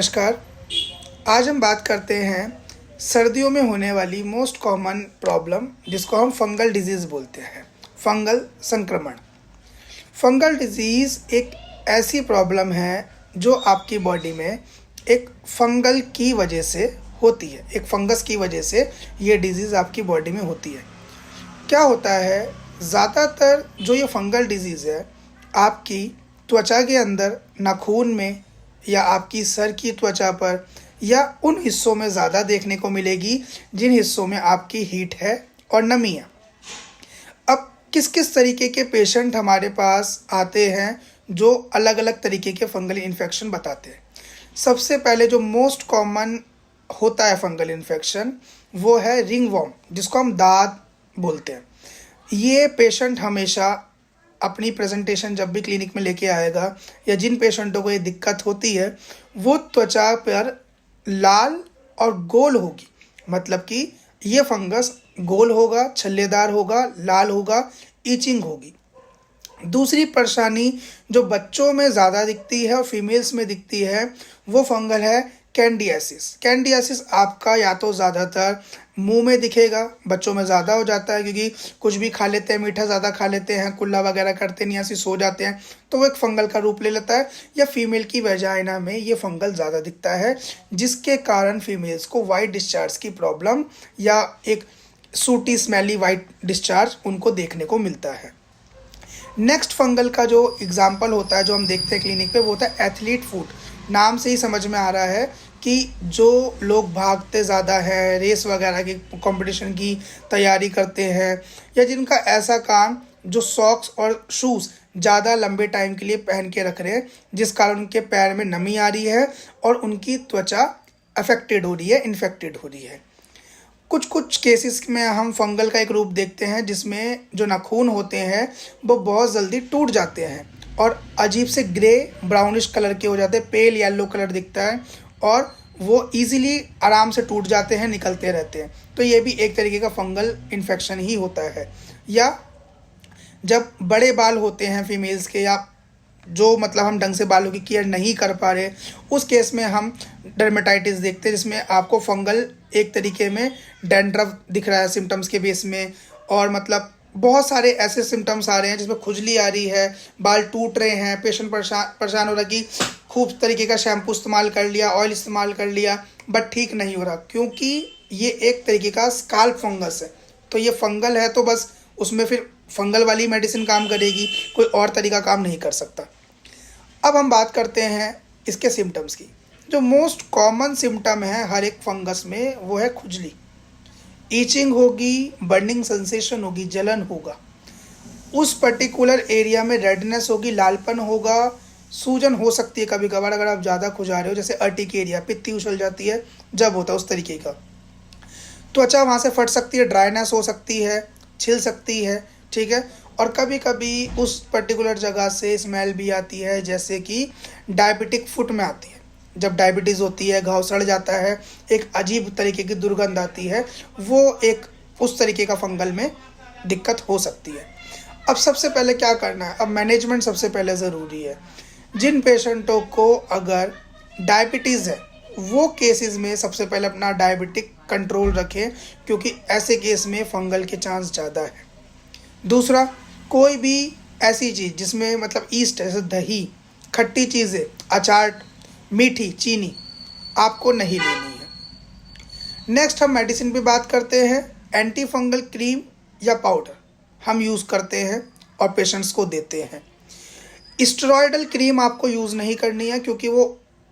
नमस्कार। आज हम बात करते हैं सर्दियों में होने वाली मोस्ट कॉमन प्रॉब्लम जिसको हम फंगल डिजीज़ बोलते हैं। फंगल संक्रमण। फंगल डिजीज़ एक ऐसी प्रॉब्लम है जो आपकी बॉडी में एक फंगल की वजह से होती है, एक फंगस की वजह से ये डिजीज़ आपकी बॉडी में होती है। क्या होता है, ज़्यादातर जो ये फंगल डिजीज़ है आपकी त्वचा के अंदर, नाखून में या आपकी सर की त्वचा पर या उन हिस्सों में ज़्यादा देखने को मिलेगी जिन हिस्सों में आपकी हीट है और नमी है। अब किस किस तरीके के पेशेंट हमारे पास आते हैं जो अलग अलग तरीके के फंगल इन्फेक्शन बताते हैं। सबसे पहले जो मोस्ट कॉमन होता है फंगल इन्फेक्शन वो है रिंगवॉर्म, जिसको हम दाद बोलते हैं। ये पेशेंट हमेशा अपनी प्रेजेंटेशन जब भी क्लिनिक में लेके आएगा या जिन पेशेंटों को ये दिक्कत होती है वो त्वचा पर लाल और गोल होगी, मतलब कि ये फंगस गोल होगा, छल्लेदार होगा, लाल होगा, ईचिंग होगी। दूसरी परेशानी जो बच्चों में ज़्यादा दिखती है और फीमेल्स में दिखती है वो फंगल है कैंडियासिस। कैंडियासिस आपका या तो ज़्यादातर मुंह में दिखेगा, बच्चों में ज़्यादा हो जाता है क्योंकि कुछ भी खा लेते हैं, मीठा ज़्यादा खा लेते हैं, कुल्ला वगैरह करते नहीं, ऐसे सो जाते हैं, तो वो एक फंगल का रूप ले लेता है। या फीमेल की वेजाइना में ये फंगल ज़्यादा दिखता है जिसके कारण फीमेल्स को वाइट डिस्चार्ज की प्रॉब्लम या एक सूटी स्मेली वाइट डिस्चार्ज उनको देखने को मिलता है। नेक्स्ट फंगल का जो एग्जाम्पल होता है जो हम देखते हैं क्लिनिक पे वो होता है एथलीट फुट। नाम से ही समझ में आ रहा है कि जो लोग भागते ज़्यादा है, रेस वगैरह की कंपटीशन की तैयारी करते हैं या जिनका ऐसा काम जो सॉक्स और शूज़ ज़्यादा लंबे टाइम के लिए पहन के रख रहे हैं जिस कारण उनके पैर में नमी आ रही है और उनकी त्वचा अफेक्टेड हो रही है, इन्फेक्टेड हो रही है। कुछ कुछ केसेस में हम फंगल का एक रूप देखते हैं जिसमें जो नाखून होते हैं वो बहुत जल्दी टूट जाते हैं और अजीब से ग्रे ब्राउनिश कलर के हो जाते हैं, पेल येलो कलर दिखता है और वो इजीली आराम से टूट जाते हैं, निकलते रहते हैं। तो ये भी एक तरीके का फंगल इन्फेक्शन ही होता है। या जब बड़े बाल होते हैं फीमेल्स के या जो मतलब हम ढंग से बालों की केयर नहीं कर पा रहे, उस केस में हम डर्मेटाइटिस देखते हैं जिसमें आपको फंगल एक तरीके में डैंड्रफ दिख रहा है सिम्टम्स के बेस में, और मतलब बहुत सारे ऐसे सिम्टम्स आ रहे हैं जिसमें खुजली आ रही है, बाल टूट रहे हैं, पेशेंट परेशान हो रहा है कि खूब तरीके का शैम्पू इस्तेमाल कर लिया, ऑयल इस्तेमाल कर लिया, बट ठीक नहीं हो रहा क्योंकि ये एक तरीके का स्काल्प फंगस है। तो ये फंगल है तो बस उसमें फिर फंगल वाली मेडिसिन काम करेगी, कोई और तरीका काम नहीं कर सकता। अब हम बात करते हैं इसके सिम्टम्स की। जो मोस्ट कॉमन सिम्टम है हर एक फंगस में वो है खुजली, ईचिंग होगी, बर्निंग सेंसेशन होगी, जलन होगा, उस पर्टिकुलर एरिया में रेडनेस होगी, लालपन होगा, सूजन हो सकती है कभी कभार अगर आप ज़्यादा खुजा रहे हो, जैसे अर्टिक एरिया पित्ती उछल जाती है जब होता है उस तरीके का। त्वचा वहाँ से फट सकती है, ड्राइनेस हो सकती है, छिल सकती है, ठीक है। और कभी कभी उस पर्टिकुलर जगह से स्मेल भी आती है जैसे कि डायबिटिक फुट में आती है। जब डायबिटीज़ होती है, घाव सड़ जाता है, एक अजीब तरीके की दुर्गंध आती है, वो एक उस तरीके का फंगल में दिक्कत हो सकती है। अब सबसे पहले क्या करना है, अब मैनेजमेंट सबसे पहले ज़रूरी है। जिन पेशेंटों को अगर डायबिटीज़ है वो केसेस में सबसे पहले अपना डायबिटिक कंट्रोल रखें क्योंकि ऐसे केस में फंगल के चांस ज़्यादा है। दूसरा, कोई भी ऐसी चीज़ जिसमें मतलब ईस्ट है, जैसे दही, खट्टी चीज़ें, अचार, मीठी, चीनी आपको नहीं लेनी है। नेक्स्ट हम मेडिसिन पे बात करते हैं। एंटी फंगल क्रीम या पाउडर हम यूज़ करते हैं और पेशेंट्स को देते हैं। स्टेरॉयडल क्रीम आपको यूज़ नहीं करनी है क्योंकि वो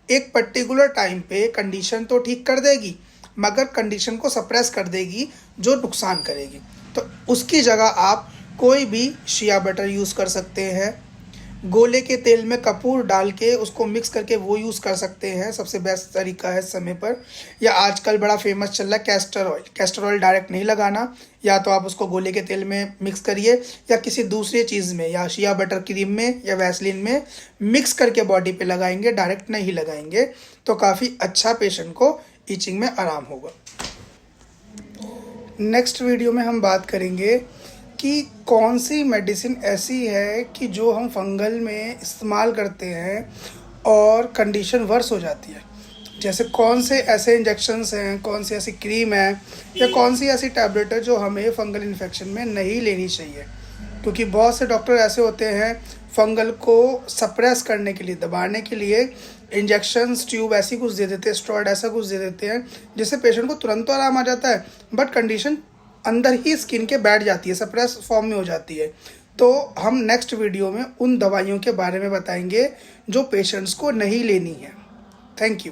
एक पर्टिकुलर टाइम पे कंडीशन तो ठीक कर देगी मगर कंडीशन को सप्रेस कर देगी जो नुकसान करेगी। तो उसकी जगह आप कोई भी शिया बटर यूज़ कर सकते हैं, गोले के तेल में कपूर डाल के उसको मिक्स करके वो यूज़ कर सकते हैं, सबसे बेस्ट तरीका है इस समय पर। या आजकल बड़ा फेमस चल रहा है castor oil. Castor oil direct नहीं लगाना, या तो आप उसको गोले के तेल में मिक्स करिए या किसी दूसरी चीज़ में या शिया बटर क्रीम में या वैसलीन में मिक्स करके बॉडी पे लगाएंगे, डायरेक्ट नहीं लगाएंगे तो काफ़ी अच्छा पेशेंट को ईचिंग में आराम होगा। नेक्स्ट वीडियो में हम बात करेंगे कि कौन सी मेडिसिन ऐसी है कि जो हम फंगल में इस्तेमाल करते हैं और कंडीशन वर्स हो जाती है। जैसे कौन से ऐसे इंजेक्शंस हैं, कौन सी ऐसी क्रीम है या कौन सी ऐसी टैबलेट है जो हमें फंगल इन्फेक्शन में नहीं लेनी चाहिए। क्योंकि बहुत से डॉक्टर ऐसे होते हैं फंगल को सप्रेस करने के लिए, दबाने के लिए इंजेक्शंस ट्यूब ऐसी कुछ दे देते हैं, स्टेरॉइड ऐसा कुछ दे देते हैं जिससे पेशेंट को तुरंत तो आराम आ जाता है बट कंडीशन अंदर ही स्किन के बैठ जाती है, सप्रेस फॉर्म में हो जाती है। तो हम नेक्स्ट वीडियो में उन दवाइयों के बारे में बताएंगे जो पेशेंट्स को नहीं लेनी है। Thank you.